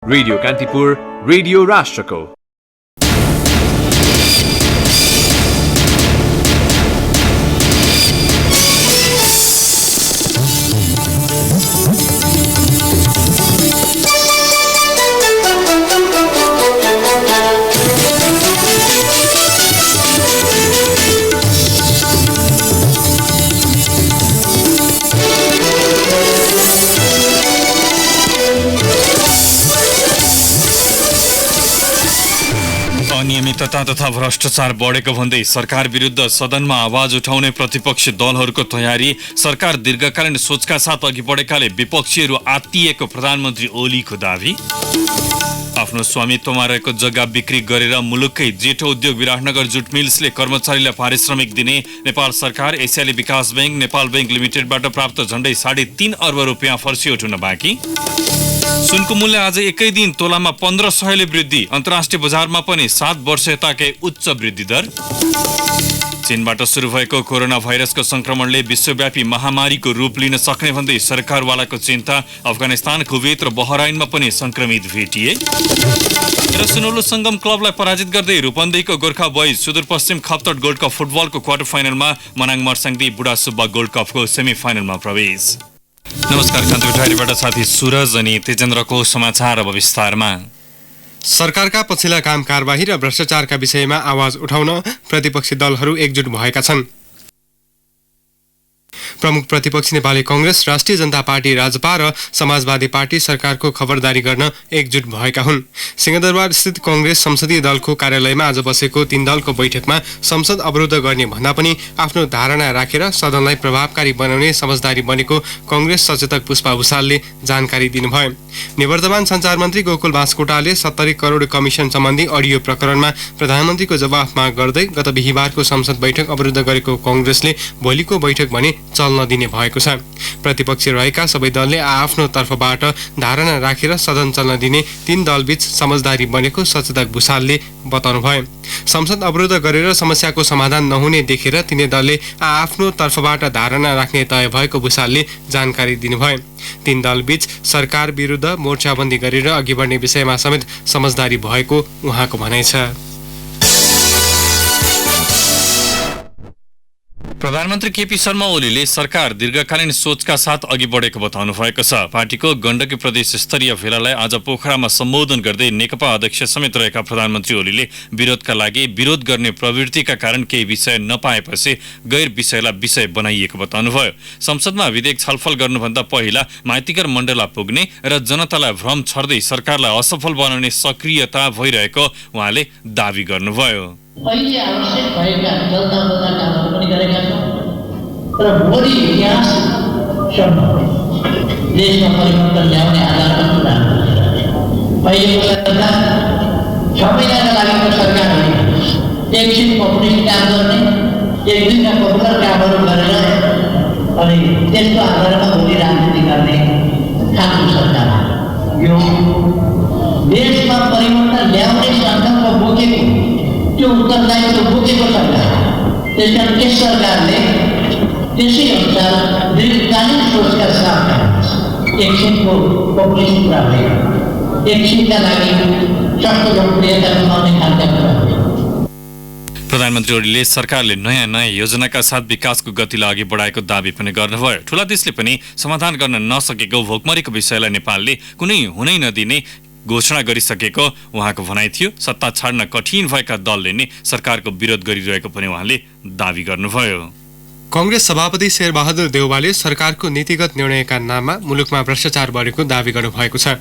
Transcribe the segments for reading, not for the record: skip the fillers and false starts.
Radio Kantipur, radio राष्ट्रको। अनियमितता तथा भ्रष्टाचार बढेको भन्दै सरकार विरुद्ध सदनमा आवाज उठाउने प्रतिपक्षी दलहरूको तयारी। सरकार दीर्घकालीन सोचका साथ अघि बढेकाले विपक्षीहरू आत्तिएको प्रधानमन्त्री ओलीको दावी। आफ्नो स्वामित्वमा रहेको जग्गा बिक्री गरेर मुलुककै जेठो उद्योग विराटनगर जुट मिल्सले कर्मचारीलाई पारिश्रमिक दिने नेपाल सरकार। एसियाली विकास बैंक नेपाल बैंक लिमिटेडबाट प्राप्त झण्डै 3.5 अर्ब रुपियाँ फर्सी उठाउन बाँकी। सुनको मूल्य आज एकै दिन तोलामा 1500ले वृद्धि। अन्तर्राष्ट्रिय बजारमा पनि 7 वर्ष यताकै उच्च वृद्धि दर। चीनबाट सुरु भएको कोरोना भाइरसको संक्रमणले विश्वव्यापी महामारीको रूप लिन सक्ने भन्दै सरकारवालाको चिन्ता। अफगानिस्तान, कुवेत र बहराइनमा पनि संक्रमित भेटिए। र सुनौलो संगम क्लबलाई पराजित गर्दै रूपन्देहीको Gorkha boys Sudurpashchim Khaptad gold cup फुटबलको क्वार्टर फाइनलमा मनाङ मर्साङदी बुढा सुब्बा गोल्ड कपको सेमी फाइनलमा प्रवेश। नमस्कार, कान्तिपुर डायरीबाट साथी सुरज अनि तेजेन्द्रको समाचार अब विस्तारमा। सरकारका पछिल्ला काम कारबाही र भ्रष्टाचारका विषयमा आवाज उठाउन प्रतिपक्षी दलहरू एकजुट भएका छन्। प्रमुख प्रतिपक्षी नेपाली कांग्रेस, राष्ट्रिय जनता पार्टी, राजपा र समाजवादी पार्टी सरकारको खबरदारी गर्न एकजुट भएका हुन्। सिंहदरबार स्थित कांग्रेस संसदीय दलको कार्यालयमा आज बसेको 3 दलको बैठकमा संसद अवरुद्ध गर्ने भन्दा पनि आफ्नो धारणा राखेर सदनलाई प्रभावकारी बनाउने समझदारी बनेको कांग्रेस सचेतक पुष्पा भुसालले जानकारी दिनुभयो। निवर्तमान सञ्चार मन्त्री गोकुल बास्कोटाले 70 करोड कमिसन सम्बन्धी अडियो प्रकरणमा प्रधानमन्त्रीको जवाफ माग गर्दै गत बिहीबारको संसद बैठक अवरुद्ध गरेको कांग्रेसले भोलिको बैठक भने चल्न दिने भएको छ। प्रतिपक्षी रहेका सबै दलले आफ्नो तर्फबाट धारणा राखेर सदन चल्न दिने 3 दलबीच समझदारी बनेको सचेतक भुसालले बताउनुभयो। संसद अवरुद्ध गरेर समस्याको समाधान नहुने देखेर तिनै दलले आफ्नो तर्फबाट धारणा राख्ने तय भएको भुसालले जानकारी दिनुभयो। 3 दलबीच सरकार विरुद्ध मोर्चाबन्दी गरेर अघि बढ्ने विषयमा समेत समझदारी भएको उहाँको भनाइ छ। प्रधानमन्त्री केपी शर्मा ओलीले सरकार दीर्घकालीन सोचका साथ अघि बढेको बताउनु भएको छ। पार्टीको गण्डकी प्रदेश स्तरीय भेलालाई आज पोखरामा सम्बोधन गर्दै नेकपा अध्यक्ष समेत रहेका प्रधानमन्त्री ओलीले विरोधका लागि विरोध गर्ने प्रवृत्तिका कारण केही विषय नपाएपछि गैर विषयलाई विषय बनाइएको बताउनुभयो। संसदमा विधेयक छलफल गर्नुभन्दा पहिला माइतीकर मण्डला पुग्ने र जनतालाई भ्रम छर्दै सरकारलाई असफल बनाउने सक्रियता भइरहेको उहाँले दावी गर्नुभयो। अहिले आवश्यक भएका जल्दाबल्दा कामहरू पनि गरेका छौँ र भोलि इतिहाससम्म देशमा परिवर्तन ल्याउने आधारमा कुरा। अहिलेको सरकार 6 महिनाका लागेको सरकार होइन। एकछिन पपुलिस्ट काम गर्ने, एक दिनका पपुलर कामहरू गरेर अनि त्यसको आधारमा भोलि राजनीति गर्ने खालको सरकार। यो देशमा परिवर्तन ल्याउने सङ्कल्प बोकेको त्यो उत्तरदायित्व बोकेको सरकार। त्यसकारण त्यस सरकारले त्यसै अनुसार दीर्घकालीन सोचका साथ एकछिनको पपुलिस्ट कुरा होइन, एकछिनका लागि सस्तो लोकप्रियता कमाउने खालका कुरा होइन। प्रधानमन्त्री ओलीले सरकारले नयाँ योजनाका साथ विकासको गतिलाई अघि बढाएको दावी पनि गर्नुभयो। ठूला देशले पनि समाधान गर्न नसकेको भोकमरीको विषयलाई नेपालले कुनै हुनै नदिने घोषणा गरिसकेको उहाँको भनाइ थियो। सत्ता छाड्न कठिन भएका दलले नै सरकारको विरोध गरिरहेको पनि उहाँले दावी गर्नुभयो। कांग्रेस सभापति शेरबहादुर देउवाले सरकारको नीतिगत निर्णयका नाममा मुलुकमा भ्रष्टाचार बढेको दावी गर्नुभएको छ।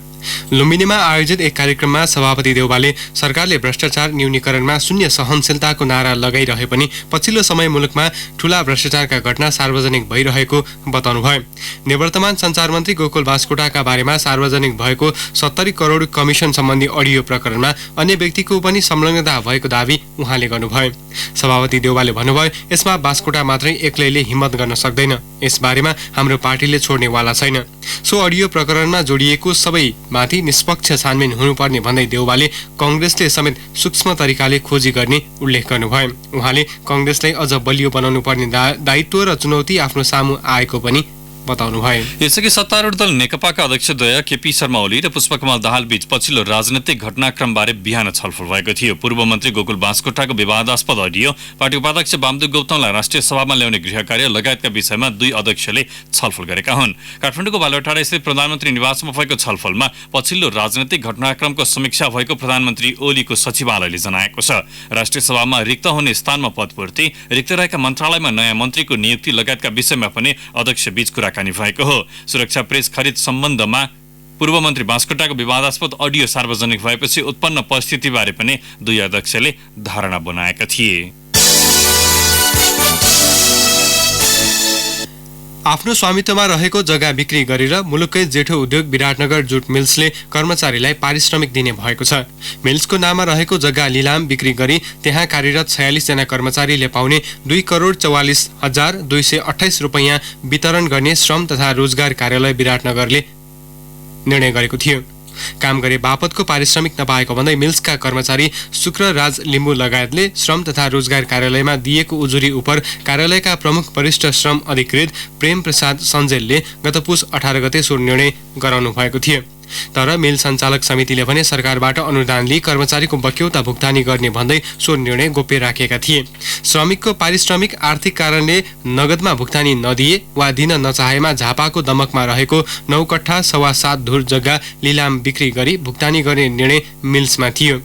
लुम्बिनीमा आयोजित एक कार्यक्रममा सभापति देउवाले सरकारले भ्रष्टाचार न्यूनीकरणमा शून्य सहनशीलताको नारा लगाइरहे पनि पछिल्लो समय मुलुकमा ठूला भ्रष्टाचारका घटना सार्वजनिक भइरहेको बताउनुभयो। निवर्तमान सञ्चार मन्त्री गोकुल बास्कोटाका बारेमा सार्वजनिक भएको 70 करोड कमिसन सम्बन्धी अडियो प्रकरणमा अन्य व्यक्तिको पनि संलग्नता भएको दावी उहाँले गर्नुभयो। सभापति देउवाले भन्नुभयो, यसमा बास्कोटा मात्रै एक्लैले हिम्मत गर्न सक्दैन। यसबारेमा हाम्रो पार्टीले छोड्नेवाला छैन। सो अडियो प्रकरणमा जोडिएको सबै माथि निष्पक्ष छानबिन हुनुपर्ने भन्दै देउवाले कांग्रेसले समेत सूक्ष्म तरिकाले खोजी गर्ने उल्लेख गर्नुभयो। उहाँले कांग्रेसलाई अझ बलियो बनाउनु पर्ने दायित्व र चुनौती आफ्नो सामु आएको पनि बताउनुभयो। यसअघि सत्तारूढ दल नेकपाका अध्यक्षद्वय केपी शर्मा ओली र पुष्पकमल दाहाल बीच पछिल्लो राजनैतिक घटनाक्रमबारे बिहान छलफल भएको थियो। पूर्व मन्त्री गोकुल बास्कोटाको विवादास्पद अडियो, पार्टी उपाध्यक्ष वामदेव गौतमलाई राष्ट्रिय सभामा ल्याउने गृह कार्य लगायतका विषयमा दुई अध्यक्षले छलफल गरेका हुन्। काठमाडौँको बालुवाटार स्थित प्रधानमन्त्री निवासमा भएको छलफलमा पछिल्लो राजनैतिक घटनाक्रमको समीक्षा भएको प्रधानमन्त्री ओलीको सचिवालयले जनाएको छ। राष्ट्रिय सभामा रिक्त हुने स्थानमा पदपूर्ति, रिक्त रहेका मन्त्रालयमा नयाँ मन्त्रीको नियुक्ति लगायतका विषयमा पनि अध्यक्ष बीच कुराकानी भएको हो। सुरक्षा प्रेस खरिद सम्बन्धमा पूर्व मन्त्री बास्कोटाको विवादास्पद अडियो सार्वजनिक भएपछि उत्पन्न परिस्थितिबारे पनि दुई अध्यक्षले धारणा बनाएका थिए। आफ्नो स्वामित्वमा रहेको जग्गा बिक्री गरेर मुलुककै जेठो उद्योग विराटनगर जुट मिल्सले कर्मचारीलाई पारिश्रमिक दिने भएको छ। मिल्सको नाममा रहेको जग्गा लिलाम बिक्री गरी त्यहाँ कार्यरत 46 जना कर्मचारीले पाउने 2,44,228 रुपैयाँ वितरण गर्ने श्रम तथा रोजगार कार्यालय विराटनगरले निर्णय गरेको थियो। काम गरे बापतको पारिश्रमिक नपाएको भन्दै मिल्सका कर्मचारी शुक्रराज लिम्बू लगायतले श्रम तथा रोजगार कार्यालयमा दिएको उजुरी उप कार्यालयका प्रमुख वरिष्ठ श्रम अधिकृत प्रेम प्रसाद सञ्जेलले गत पुस 18 गते सो निर्णय गराउनु भएको थियो। तर मिल सञ्चालक समितिले भने सरकारबाट अनुदान लिई कर्मचारीको बक्यौता भुक्तानी गर्ने भन्दै सो निर्णय गोप्य राखेका थिए। श्रमिकको पारिश्रमिक आर्थिक कारणले नगदमा भुक्तानी नदिए वा दिन नचाहेमा झापाको दमकमा रहेको 9 कट्ठा 7.25 धुर जग्गा लिलाम बिक्री गरी भुक्तानी गर्ने निर्णय मिल्समा थियो।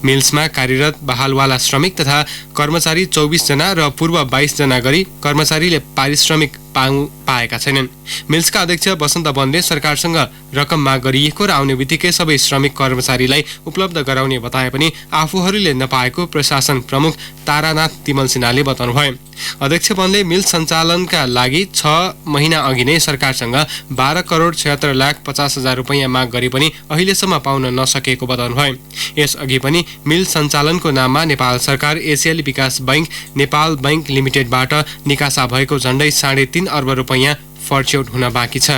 मिल्समा कार्यरत बहालवाला श्रमिक तथा कर्मचारी 24 जना र पूर्व 22 जना गरी कर्मचारीले पारिश्रमिक पाएका छैनन्। मिल्सका अध्यक्ष वसन्त बन्ने सरकारसँग रकम माग गरिएको र आउने बित्तिकै सबै श्रमिक कर्मचारीलाई उपलब्ध गराउने बताए पनि आफूहरूले नपाएको प्रशासन प्रमुख तारानाथ तिमल सिन्हाले बताउनुभयो। अध्यक्ष बन्ने मिल सञ्चालनका लागि 6 महिना अघि नै सरकारसँग 12,76,50,000 रुपैयाँ माग गरे पनि अहिलेसम्म पाउन नसकेको बताउनुभयो। यसअघि पनि मिल सञ्चालनको नाममा नेपाल सरकार एसियाली विकास बैंक नेपाल बैंक लिमिटेडबाट निकासा भएको झण्डै 3.5 अर्ब रुपैयाँ फर्च्यौट हुन बाँकी छ।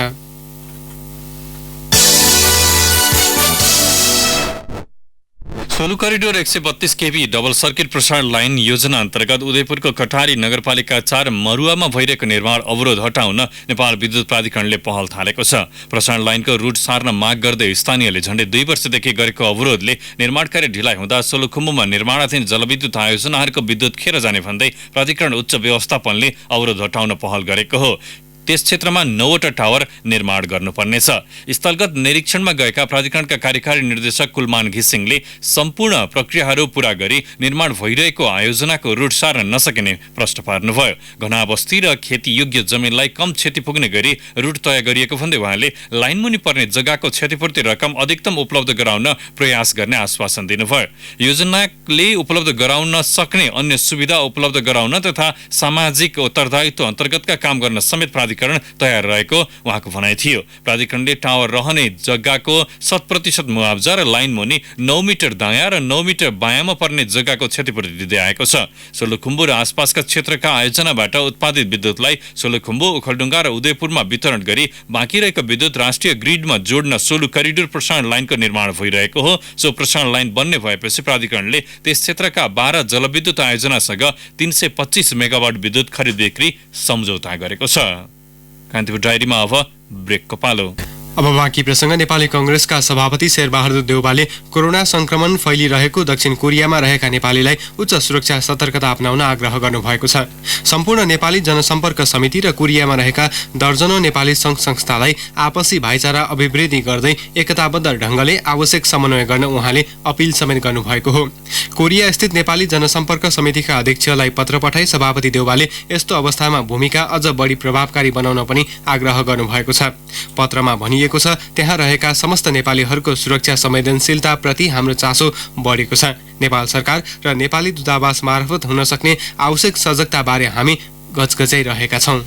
सोलु करिडोर 132 केभी डबल सर्किट प्रसारण लाइन योजना अन्तर्गत उदयपुरको कटारी नगरपालिका 4 मरुवामा भइरहेको निर्माण अवरोध हटाउन नेपाल विद्युत प्राधिकरणले पहल थालेको छ। प्रसारण लाइनको रूट सार्न माग गर्दै स्थानीयले झण्डै 2 वर्षदेखि गरेको अवरोधले निर्माण कार्य ढिलाइ हुँदा सोलुखुम्बुमा निर्माणाधीन जलविद्युत आयोजनाहरूको विद्युत खेर जाने भन्दै प्राधिकरण उच्च व्यवस्थापनले अवरोध हटाउन पहल गरेको हो। त्यस क्षेत्रमा 9वटा टावर निर्माण गर्नुपर्नेछ। स्थलगत निरीक्षणमा गएका प्राधिकरणका कार्यकारी निर्देशक कुलमान घिसिङले सम्पूर्ण प्रक्रियाहरू पूरा गरी निर्माण भइरहेको आयोजनाको रूट सार्न नसकिने प्रश्न पार्नुभयो। घना बस्ती र खेतीयोग्य जमिनलाई कम क्षति पुग्ने गरी रूट तय गरिएको भन्दै उहाँले लाइन मुनि पर्ने जग्गाको क्षतिपूर्ति रकम अधिकतम उपलब्ध गराउन प्रयास गर्ने आश्वासन दिनुभयो। योजनाले उपलब्ध गराउन सक्ने अन्य सुविधा उपलब्ध गराउन तथा सामाजिक उत्तरदायित्व अन्तर्गतका काम गर्न समेत प्राधिकरण तयार रहेको उहाँको भनाइ थियो। प्राधिकरणले टावर रहने जग्गाको 100% मुआवजा र लाइन मुनि 9 मिटर दायाँ र 9 मिटर बायाँमा पर्ने जग्गाको क्षतिपूर्ति दिँदै आएको छ। सोलुखुम्बु र आसपासका क्षेत्रका आयोजनाबाट उत्पादित विद्युतलाई सोलुखुम्बु, ओखलढुङ्गा र उदयपुरमा वितरण गरी बाँकी रहेको विद्युत राष्ट्रिय ग्रिडमा जोड्न सोलु करिडोर प्रसारण लाइनको निर्माण भइरहेको हो। सो प्रसारण लाइन बन्ने भएपछि प्राधिकरणले त्यस क्षेत्रका 12 जलविद्युत आयोजनासँग 325 मेगावाट विद्युत खरिद बिक्री सम्झौता गरेको छ। कान्तिपुर डायरीमा अब ब्रेकको पालो। अब बाँकी प्रसङ्ग। नेपाली कांग्रेसका सभापति शेरबहादुर देउवाले कोरोना संक्रमण फैलिरहेको दक्षिण कोरियामा रहेका नेपालीलाई उच्च सुरक्षा सतर्कता अपनाउन आग्रह गर्नुभएको छ। सम्पूर्ण नेपाली जनसम्पर्क समिति र कोरियामा रहेका दर्जनौं नेपाली संघ संस्थालाई आपसी भाइचारा अभिवृद्धि गर्दै एकताबद्ध ढंगले आवश्यक समन्वय गर्न उहाँले अपील समेत गर्नुभएको हो। कोरिया स्थित नेपाली जनसम्पर्क समितिका अध्यक्षलाई पत्र पठाई सभापति देउवाले यस्तो अवस्थामा भूमिका अझ बढी प्रभावकारी बनाउन पनि आग्रह गर्नुभएको छ। पत्रमा भनिएको छ, त्यहाँ रहेका समस्त नेपालीहरूको सुरक्षा संवेदनशीलता प्रति हाम्रो चासो बढेको छ। नेपाल सरकार र नेपाली दूतावास मार्फत हुन सक्ने आवश्यक सजगता बारे हामी गजगजाइरहेका छौं।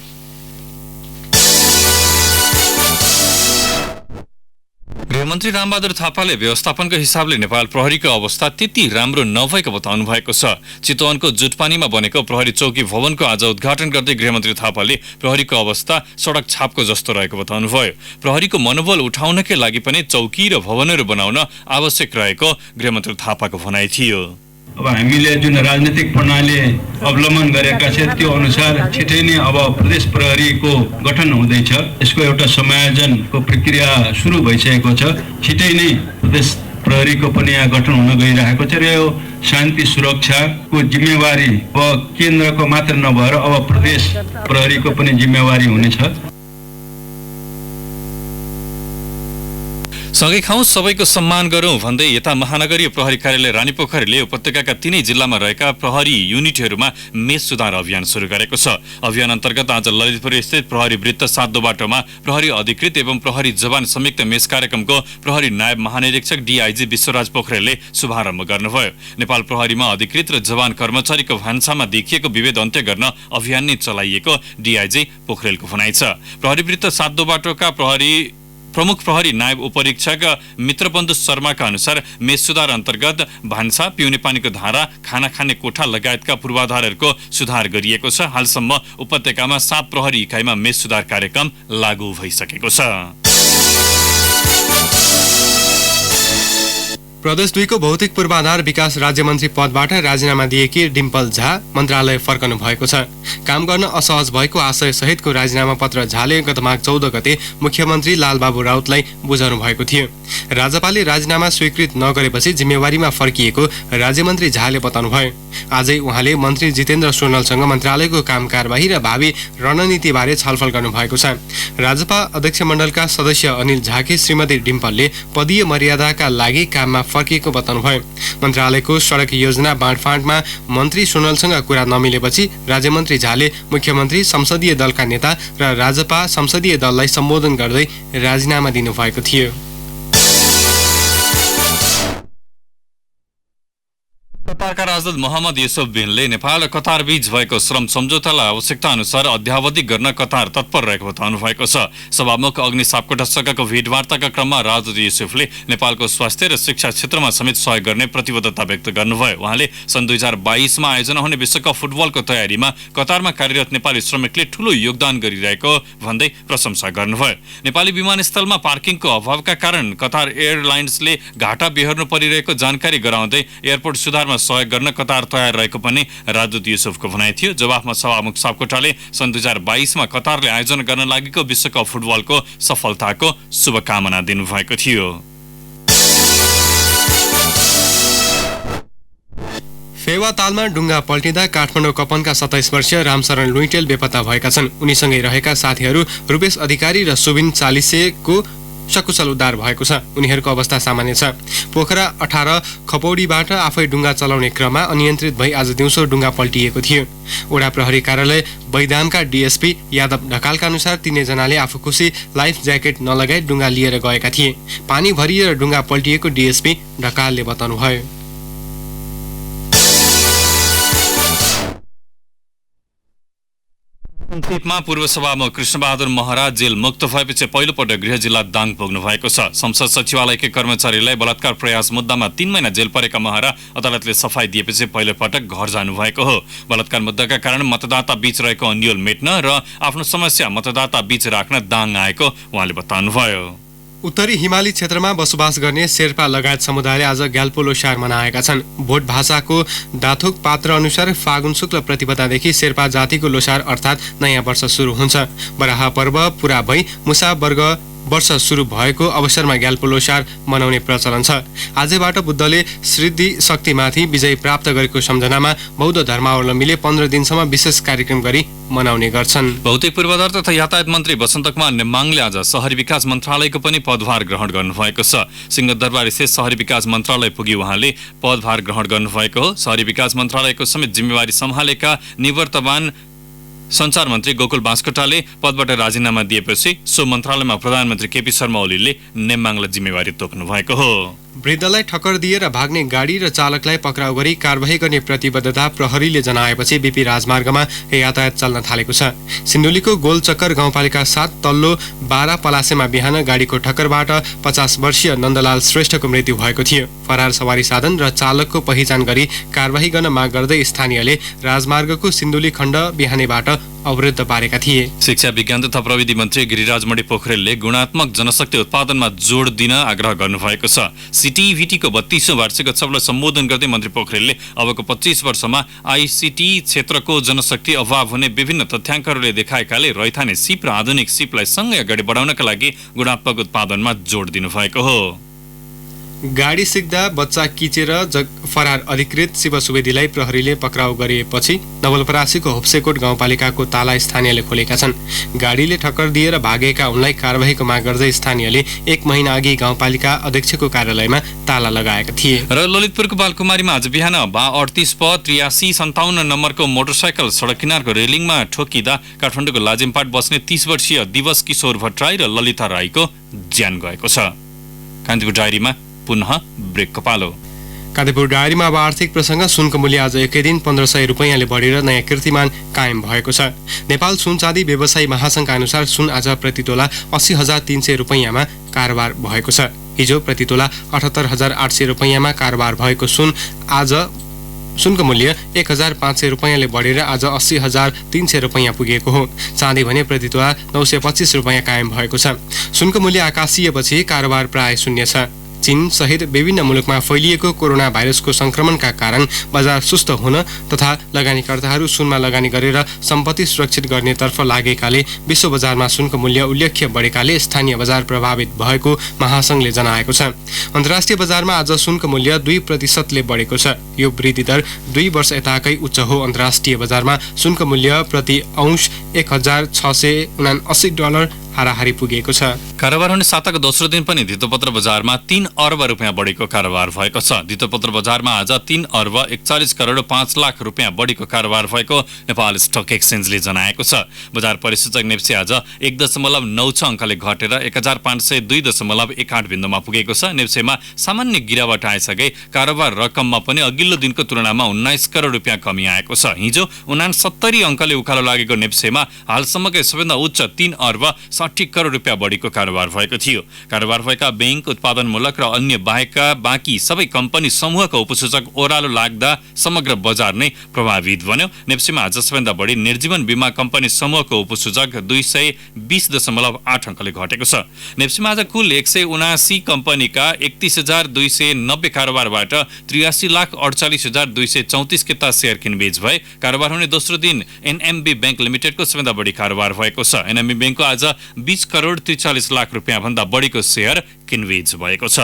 गृहमन्त्री रामबहादुर थापाले व्यवस्थापनको हिसाबले नेपाल प्रहरीको अवस्था त्यति राम्रो नभएको बताउनु भएको छ। चितवनको जुटपानीमा बनेको प्रहरी चौकी भवनको आज उद्घाटन गर्दै गृहमन्त्री थापाले प्रहरीको अवस्था सडक छापको जस्तो रहेको बताउनुभयो। प्रहरीको मनोबल उठाउनकै लागि पनि चौकी र भवनहरू बनाउन आवश्यक रहेको गृहमन्त्री थापाको भनाइ थियो। अब हामीले जुन राजनीतिक प्रणाली अवलम्बन गरेका छौँ त्यो अनुसार छिटै नै अब प्रदेश प्रहरीको गठन हुँदैछ। यसको एउटा समायोजनको प्रक्रिया सुरु भइसकेको छ। छिटै नै प्रदेश प्रहरीको पनि यहाँ गठन हुन गइरहेको छ र यो शान्ति सुरक्षाको जिम्मेवारी अब केन्द्रको मात्र नभएर अब प्रदेश प्रहरीको पनि जिम्मेवारी हुनेछ। सँगै खाउँ सबैको सम्मान गरौँ भन्दै यता महानगरीय प्रहरी कार्यालय रानीपोखरीले उपत्यकाका तीनै जिल्लामा रहेका प्रहरी युनिटहरूमा मेच सुधार अभियान सुरु गरेको छ। अभियान अन्तर्गत आज ललितपुर स्थित प्रहरी वृत्त 7 बाटोमा प्रहरी अधिकृत एवं प्रहरी जवान संयुक्त मेच कार्यक्रमको प्रहरी नायब महानिरीक्षक डीआईजी विश्वराज पोखरेलले शुभारम्भ गर्नुभयो। नेपाल प्रहरीमा अधिकृत र जवान कर्मचारीको भान्सामा देखिएको विभेद अन्त्य गर्न अभियान नै चलाइएको डीआईजी पोखरेलको भनाइ छ। प्रहरी वृत्त 7 बाटोका प्रमुख प्रहरी नायब उपरीक्षक मित्रबन्धु शर्माका अनुसार मेच सुधार अन्तर्गत भान्सा, पिउने पानीको धारा, खाना खाने कोठा लगायतका पूर्वाधारहरूको सुधार गरिएको छ। हालसम्म उपत्यकामा 7 प्रहरी इकाइमा मेच सुधार कार्यक्रम लागू भइसकेको छ। प्रदेश 2 को भौतिक पूर्वाधार विकास राज्यमन्त्री पदबाट राजीनामा दिएकी डिम्पल झा मन्त्रालय फर्कनु भएको छ। काम गर्न असहज भएको आशय सहितको राजीनामा पत्र झाले गत माघ 14 गते मुख्यमन्त्री लालबाबु राउतलाई बुझाउनु भएको थियो। राज्यपालले राजीनामा स्वीकृत नगरेपछि जिम्मेवारीमा फर्किएको राज्यमन्त्री झाले बताउनुभयो। आजै उहाँले मन्त्री जितेन्द्र सोनलसँग मन्त्रालयको काम कारबाही र भावी रणनीतिबारे छलफल गर्नुभएको छ। राजपा अध्यक्ष मण्डलका सदस्य अनिल झाकी श्रीमती डिम्पलले पदीय मर्यादाका लागि काममा फर्किएको बताउनुभयो। मन्त्रालयको सडक योजना बाँडफाँडमा मन्त्री सोनलसँग कुरा नमिलेपछि राज्यमन्त्री झाले मुख्यमन्त्री, संसदीय दलका नेता र राजपा संसदीय दललाई सम्बोधन गर्दै राजीनामा दिनुभएको थियो। कतारका राजदूत मोहम्मद युसुफ बिनले नेपाल र कतार बीच भएको श्रम सम्झौतालाई आवश्यकता अनुसार अध्यावधि गर्न कतार तत्पर रहेको बताउनु भएको छ। सभामुख अग्नि सापकोटासँगको भेटवार्ताका क्रममा राजदूत युसुफले नेपालको स्वास्थ्य र शिक्षा क्षेत्रमा समेत सहयोग गर्ने प्रतिबद्धता व्यक्त गर्नुभयो। उहाँले सन् 2022 मा आयोजना हुने विश्वकप फुटबलको तयारीमा कतारमा कार्यरत नेपाली श्रमिकले ठूलो योगदान गरिरहेको भन्दै प्रशंसा गर्नुभयो। नेपाली विमानस्थलमा पार्किङको अभावका कारण कतार एयरलाइन्सले घाटा बेहोर्नु परिरहेको जानकारी गराउँदै एयरपोर्ट सुधारमा सहयोग गर्न कतार तयार रहेको पनि राजदूत युसुफको भनाइ थियो। जवाफमा सभामुख सापकोटाले सन् 2022 मा कतारले आयोजना गर्न लागेको विश्वकप फुटबलको सफलताको शुभकामना दिनुभएको थियो। फेवातालमा डुङ्गा पल्टिँदा काठमाडौँ कपनका 27 वर्षीय रामशरण लुइटेल बेपत्ता भएका छन्। उनीसँगै रहेका साथीहरू रूपेश अधिकारी र सुबिन चालिसेको सकुशल उद्धार भएको छ। उनीहरूको अवस्था सामान्य छ। पोखरा 18 खपौडीबाट आफै डुङ्गा चलाउने क्रममा अनियन्त्रित भई आज दिउँसो डुङ्गा पल्टिएको थियो। ओडा प्रहरी कार्यालय बैदामका डीएसपी यादव ढकालका अनुसार तीनैजनाले आफू खुसी लाइफ ज्याकेट नलगाई डुङ्गा लिएर गएका थिए। पानी भरिएर डुङ्गा पल्टिएको डीएसपी ढकालले बताउनुभयो। संक्षेपमा पूर्व सभामुख कृष्णबहादुर महरा जेल मुक्त भएपछि पहिलोपटक गृह जिल्ला दाङ पुग्नु भएको छ। संसद सचिवालयकै कर्मचारीलाई बलात्कार प्रयास मुद्दामा 3 महिना जेल परेका महरा अदालतले सफाई दिएपछि पहिलोपटक घर जानुभएको हो। बलात्कार मुद्दाका कारण मतदाता बीच रहेको अन्यल मेट्न र आफ्नो समस्या मतदाता बीच राख्न दाङ आएको उहाँले बताउनुभयो। उत्तरी हिमाली क्षेत्रमा बसोबास गर्ने शेर्पा लगायत समुदायले आज ग्याल्पो लोसार मनाएका छन्। भोट भाषाको दाथुक पात्र अनुसार फागुन शुक्ल प्रतिपदादेखि शेर्पा जातिको लोसार अर्थात् नयाँ वर्ष सुरु हुन्छ। बराह पर्व पूरा भई मुसा वर्ग वर्ष सुरु भएको अवसरमा ग्याल्पो लोसार मनाउने प्रचलन छ। आजबाट बुद्धले सिद्धि शक्तिमाथि विजय प्राप्त गरेको सम्झनामा बौद्ध धर्मावलम्बीले 15 दिनसम्म विशेष कार्यक्रम गरी मनाउने गर्छन्। भौतिक पूर्वाधार तथा यातायात मन्त्री वसन्त कुमार नेमाङले आज शहरी विकास मन्त्रालयको पनि पदभार ग्रहण गर्नुभएको छ। सिंहदरबार स्थित शहरी विकास मन्त्रालय पुगी उहाँले पदभार ग्रहण गर्नुभएको हो। शहरी विकास मन्त्रालयको समेत जिम्मेवारी सम्हालेका निवर्तमान सञ्चार मन्त्री गोकुल बास्कोटाले पदबाट राजीनामा दिएपछि सो मन्त्रालयमा प्रधानमन्त्री केपी शर्मा ओलीले नेमाङलाई जिम्मेवारी तोक्नु भएको हो। वृद्धलाई ठक्कर दिएर भाग्ने गाडी र चालकलाई पक्राउ गरी कारबाही गर्ने प्रतिबद्धता प्रहरीले जनाएपछि बीपी राजमार्गमा यातायात चल्न थालेको छ। सिन्धुलीको गोलचक्कर गाउँपालिका 7 तल्लो 12 पलासेमा बिहान गाडीको ठक्करबाट 50 वर्षीय नन्दलाल श्रेष्ठको मृत्यु भएको थियो। फरार सवारी साधन र चालकको पहिचान गरी कारबाही गर्न माग गर्दै स्थानीयले राजमार्गको सिन्धुली खण्ड बिहानैबाट अवरुद्ध पारेका थिए। शिक्षा विज्ञान तथा प्रविधि मन्त्री गिरिराज मणि पोखरेलले गुणात्मक जनशक्ति उत्पादनमा जोड दिन आग्रह गर्नुभएको छ। सिटिभिटीको 32औं वार्षिक उत्सवलाई सम्बोधन गर्दै मन्त्री पोखरेलले अबको 25 वर्षमा आईसीटी क्षेत्रको जनशक्ति अभाव हुने विभिन्न तथ्याङ्कहरूले देखाएकाले रैथाने सिप र आधुनिक सिपलाई सँगै अगाडि बढाउनका लागि गुणात्मक उत्पादनमा जोड दिनुभएको हो। गाडी सिक्दा बच्चा किचेर फरार अधिकृत शिव सुवेदीलाई प्रहरीले पक्राउ गरेपछि नवलपरासीको होप्सेकोट गाउँपालिकाको ताला स्थानीयले खोलेका छन्। गाडीले ठक्कर दिएर भागेका उनलाई कारबाहीको माग गर्दै स्थानीयले 1 महिना अघि गाउँपालिका अध्यक्षको कार्यालयमा ताला लगाएका थिए। र ललितपुरको बालकुमारीमा आज बिहान 38 प 8357 नम्बरको मोटरसाइकल सडक किनारको रेलिङमा ठोकिँदा काठमाडौँको लाजिमपाट बस्ने 30 वर्षीय दिवस किशोर भट्टराई र ललिता राईको ज्यान गएको छ। कान्तिपुर डायरीमा पुनः ब्रेकको पालो। कान्तिपुर डायरीमा अब आर्थिक प्रसङ्ग। सुनको मूल्य आज एकै दिन 1500 रुपैयाँले बढेर नयाँ कीर्तिमान कायम भएको छ। नेपाल सुन चाँदी व्यवसायी महासङ्घका अनुसार सुन आज प्रति तोला 80,300 रुपैयाँमा कारोबार भएको छ। हिजो प्रति तोला 78,800 रुपैयाँमा कारोबार भएको सुनको मूल्य 1,500 रुपैयाँले बढेर आज 80,300 रुपैयाँ पुगेको हो। चाँदी भने प्रति तोला 925 रुपैयाँ कायम भएको छ। सुनको मूल्य आकाशिएपछि कारोबार प्राय शून्य छ। चीन सहित विभिन्न मुलुकमा फैलिएको कोरोना भाइरसको संक्रमणका कारण बजार सुस्त हुन तथा लगानीकर्ताहरू सुनमा लगानी गरेर सम्पत्ति सुरक्षित गर्नेतर्फ लागेकाले विश्व बजारमा सुनको मूल्य उल्लेख्य बढेकाले स्थानीय बजार प्रभावित भएको महासङ्घले जनाएको छ। अन्तर्राष्ट्रिय बजारमा आज सुनको मूल्य 2% बढेको छ। यो वृद्धि दर 2 वर्ष यताकै उच्च हो। अन्तर्राष्ट्रिय बजारमा सुनको मूल्य प्रति औंस $1,679 हाराहारी पुगेको छ। कारोबार हुने साताको दोस्रो दिन पनि धितोपत्र बजारमा 3 अर्ब रुपियाँ बढीको कारोबार भएको छ। धितोपत्र बजारमा आज 3 अर्ब 41 करोड 5 लाख रुपियाँ बढीको कारोबार भएको नेपाल स्टक एक्सचेन्जले जनाएको छ। बजार परिसूचक नेप्से आज 1.96 अङ्कले घटेर 1502.18 बिन्दुमा पुगेको छ। नेप्सेमा सामान्य गिरावट आएसँगै कारोबार रकममा पनि अघिल्लो दिनको तुलनामा 19 करोड रुपियाँ कमी आएको छ। हिजो 69 अङ्कले उकालो लागेको नेप्सेमा हालसम्मकै सबैभन्दा उच्च 3 अर्ब 60 करोड रुपियाँ बढीको कारोबार भएको थियो। कारोबार भएका बैंक, उत्पादनमूलक र अन्य बाहेकका बाँकी सबै कम्पनी समूहका उपसूचक ओह्रालो लाग्दा समग्र बजार नै प्रभावित बन्यो। नेप्सेमा आज सबैभन्दा बढी निर्जीवन बीमा कम्पनी समूहको उपसूचक 220.8 अङ्कले घटेको छ। नेप्सेमा आज कुल 179 कम्पनीका 31,290 कारोबारबाट 83,48,234 किता सेयर किनबेच भए। कारोबार हुने दोस्रो दिन एनएमबी बैंक लिमिटेडको सबैभन्दा बढी कारोबार भएको छ। एनएमबी बैंकको आज 20 करोड 43 लाख रुपियाँ भन्दा बढीको सेयर किनबेच भएको छ।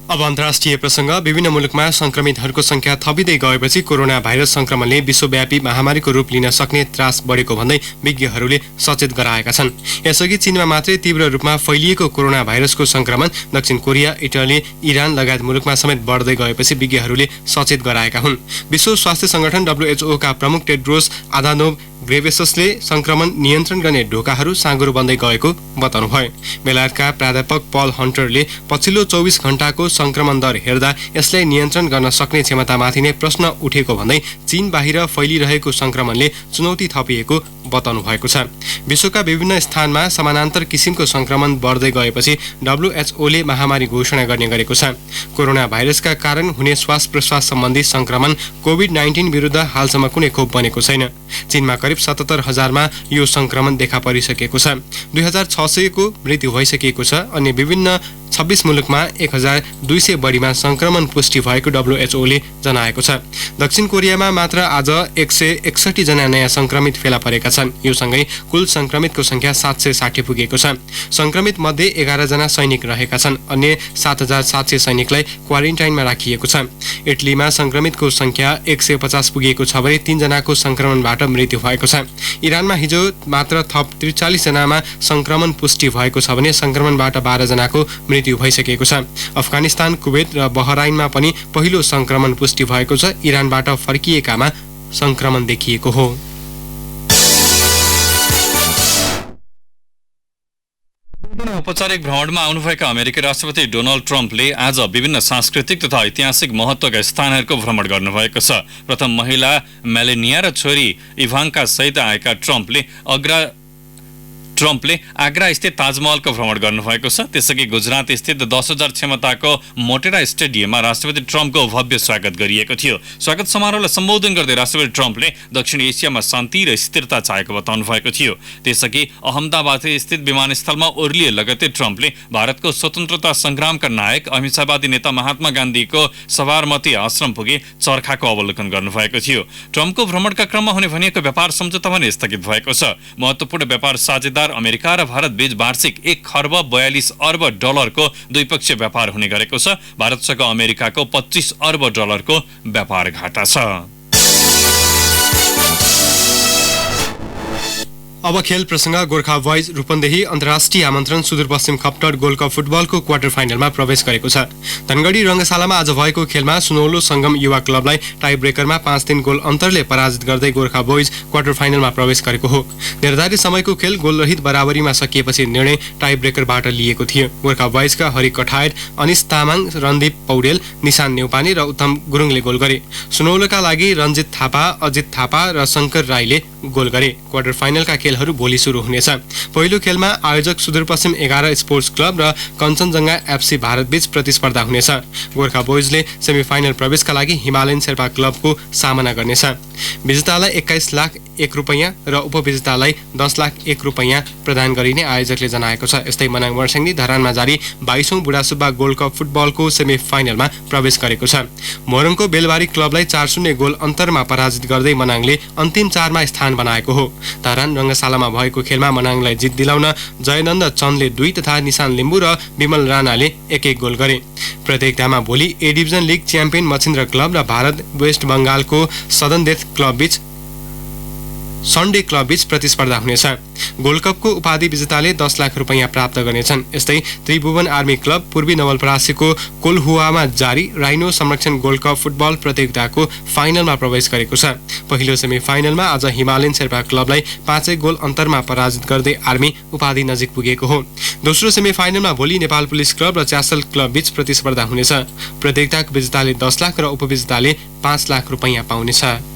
अब अन्तर्राष्ट्रिय प्रसङ्ग। विभिन्न मुलुकमा संक्रमितहरूको संख्या थपिँदै गएपछि कोरोना भाइरस संक्रमणले विश्वव्यापी महामारीको रूप लिन सक्ने त्रास बढेको भन्दै विज्ञहरूले सचेत गराएका छन्। यसअघि चीनमा मात्रै तीव्र रूपमा फैलिएको कोरोना भाइरसको संक्रमण दक्षिण कोरिया, इटली, इरान लगायत मुलुकमा समेत बढ्दै गएपछि विज्ञहरूले सचेत गराएका हुन्। विश्व स्वास्थ्य संगठन WHO का प्रमुख टेड्रोस अधानोम ग्रेबेससले संक्रमण नियन्त्रण गर्ने ढोकाहरू साँगुरो बन्दै गएको बताउनुभयो। बेलायतका प्राध्यापक पल हन्टरले पछिल्लो 24 घण्टाको संक्रमण दर हेर्दा यसलाई नियन्त्रण गर्न सक्ने क्षमतामाथि नै प्रश्न उठेको भन्दै चीन बाहिर फैलिरहेको संक्रमणले चुनौती थपिएको बताउनु भएको छ। विश्वका विभिन्न स्थानमा समानान्तर किसिमको संक्रमण बढ्दै गएपछि WHOले महामारी घोषणा गर्ने गरेको छ। कोरोना भाइरसका कारण हुने श्वास प्रश्वास सम्बन्धी संक्रमण कोभिड-19 विरुद्ध हालसम्म कुनै खोप बनेको छैन। चीनमा करिब 77,000मा यो संक्रमण देखा परिसकेको छ। 2,600 को मृत्यु भइसकेको छ। अन्य विभिन्न 26 मुलुकमा 1,200 बढीमा संक्रमण पुष्टि भएको WHOले जनाएको छ। दक्षिण कोरियामा मात्र आज 161 जना नयाँ संक्रमित फेला परेका छन्। यो सँगै कुल संक्रमितको संख्या 760 पुगेको छ। संक्रमित मध्ये 11 जना सैनिक रहेका छन्। अन्य 7,700 सैनिकलाई क्वारेन्टाइनमा राखिएको छ। इटलीमा संक्रमितको संख्या 150 पुगेको छ भने 3 जनाको संक्रमणबाट मृत्यु भएको छ। इरानमा हिजो मात्र थप 43 जनामा संक्रमण पुष्टि भएको छ भने संक्रमणबाट 12 जनाको मृत्यु भइसकेको छ। अफगानिस्तान, कुवेत र बहराइनमा पनि पहिलो संक्रमण पुष्टि भएको छ। इरानबाट फर्किएकामा संक्रमण देखिएको हो। औपचारिक भ्रमणमा आउनुभएका अमेरिकी राष्ट्रपति डोनाल्ड ट्रम्पले आज विभिन्न सांस्कृतिक तथा ऐतिहासिक महत्त्वका स्थानहरूको भ्रमण गर्नुभएको छ। प्रथम महिला मेलेनिया र छोरी इभाङ्का सहित आएका ट्रम्पले ट्रम्पले आग्रा स्थित ताजमहलको भ्रमण गर्नुभएको छ। त्यसअघि गुजरात स्थित 10,000 क्षमताको मोटेरा स्टेडियममा राष्ट्रपति ट्रम्पको भव्य स्वागत गरिएको थियो। स्वागत समारोहलाई सम्बोधन गर्दै राष्ट्रपति ट्रम्पले दक्षिण एसियामा शान्ति र स्थिरता चाहेको बताउनु भएको थियो। त्यसअघि अहमदाबाद स्थित विमानस्थलमा ओर्लिए लगतै ट्रम्पले भारतको स्वतन्त्रता संग्रामका नायक अहिंसावादी नेता महात्मा गान्धीको साबरमती आश्रम पुगे चरखाको अवलोकन गर्नुभएको थियो। ट्रम्पको भ्रमणका क्रममा हुने भनिएको व्यापार सम्झौता भने स्थगित भएको छ। महत्त्वपूर्ण व्यापार साझेदार अमेरिका र भारत बीच वार्षिक 1 खर्ब 42 अर्ब डलरको द्विपक्षीय व्यापार हुने गरेको छ। भारतसँग अमेरिकाको 25 अर्ब डलरको व्यापार घाटा छ। अब खेल प्रसङ्ग। गोर्खा बोइज रूपन्देही अन्तर्राष्ट्रिय आमन्त्रण सुदूरपश्चिम खप्टर गोल्ड कप फुटबलको क्वार्टर फाइनलमा प्रवेश गरेको छ। धनगढी रङ्गशालामा आज भएको खेलमा सुनौलो सङ्गम युवा क्लबलाई टाई ब्रेकरमा 5-3 गोल अन्तरले पराजित गर्दै गोर्खा बोइज क्वार्टर फाइनलमा प्रवेश गरेको हो। निर्धारित समयको खेल गोलरहित बराबरीमा सकिएपछि निर्णय टाई ब्रेकरबाट लिएको थियो। गोर्खा बोइजका हरि कठायत, अनिस तामाङ, रणदीप पौडेल, निशान नेउपाने र उत्तम गुरुङले गोल गरे। सुनौलोका लागि रञ्जित थापा, अजित थापा र शङ्कर राईले गोल गरे। क्वार्टर फाइनलका खेलहरू भोलि सुरु हुनेछ। पहिलो खेलमा आयोजक सुदूरपश्चिम 11 स्पोर्ट्स क्लब र कञ्चनजङ्घा एफसी भारत बीच प्रतिस्पर्धा हुनेछ। गोर्खा बोइजले सेमिफाइनल प्रवेशका लागि हिमालयन शेर्पा क्लबको सामना गर्नेछ। विजेतालाई 21 लाख 1 रुपैयाँ र उपविजेतालाई 10 लाख 1 रुपैयाँ प्रदान गरिने आयोजकले जनाएको छ। यस्तै मनाङ वर्स्याङ्दी धरानमा जारी 22औं बुढासुब्बा गोल्ड कप फुटबलको सेमिफाइनलमा प्रवेश गरेको छ। मोरङको बेलबारी क्लबलाई 4-0 गोल अन्तरमा पराजित गर्दै मनाङले अन्तिम 4मा स्थान बनाएको हो। धरान रङ्गशालामा भएको खेलमा मनाङलाई जित दिलाउन जयनन्द चन्दले 2 तथा निशान लिम्बू र विमल राणाले 1-1 गोल गरे। प्रतियोगितामा भोलि A division league champion Machhindra club र भारत वेस्ट बङ्गालको सदन डेथ क्लब बीच सन्डे क्लब बीच प्रतिस्पर्धा हुनेछ। गोल्ड कपको उपाधि विजेताले 10 लाख रुपैयाँ प्राप्त गर्नेछन्। यस्तै त्रिभुवन आर्मी क्लब पूर्वी नवलपरासीको कोलहुवामा जारी राइनो संरक्षण गोल्ड कप फुटबल प्रतियोगिताको फाइनलमा प्रवेश गरेको छ। पहिलो सेमिफाइनलमा आज हिमालयन शेर्पा क्लबलाई 5 गोल अन्तरमा पराजित गर्दै आर्मी उपाधि नजिक पुगेको हो। दोस्रो सेमिफाइनलमा भोलि नेपाल पुलिस क्लब र च्यासल क्लब बीच प्रतिस्पर्धा हुनेछ। प्रतियोगिताको विजेताले 10 लाख र उपविजेताले 5 लाख रुपैयाँ पाउनेछ।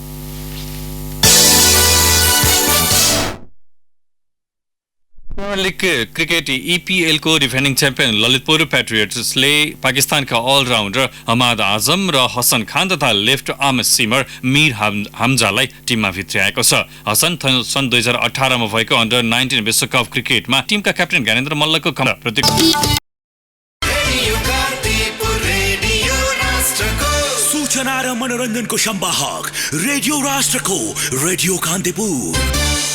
लीग क्रिकेट EPL को डिफेन्डिङ च्याम्पियन ललितपुर पेट्रियट्सले पाकिस्तानका अलराउन्डर हमाद आजम र हसन खान तथा लेफ्ट आर्म स्विमर मीर हमजालाई टिममा भित्र्याएको छ। हसन सन् 2018 मा भएको अन्डर 19 विश्वकप क्रिकेटमा टिमका क्याप्टेन ज्ञानेन्द्र मल्लको सूचना र मनोरञ्जनको सम्वाहक रेडियो राष्ट्रको रेडियो कान्तिपुर।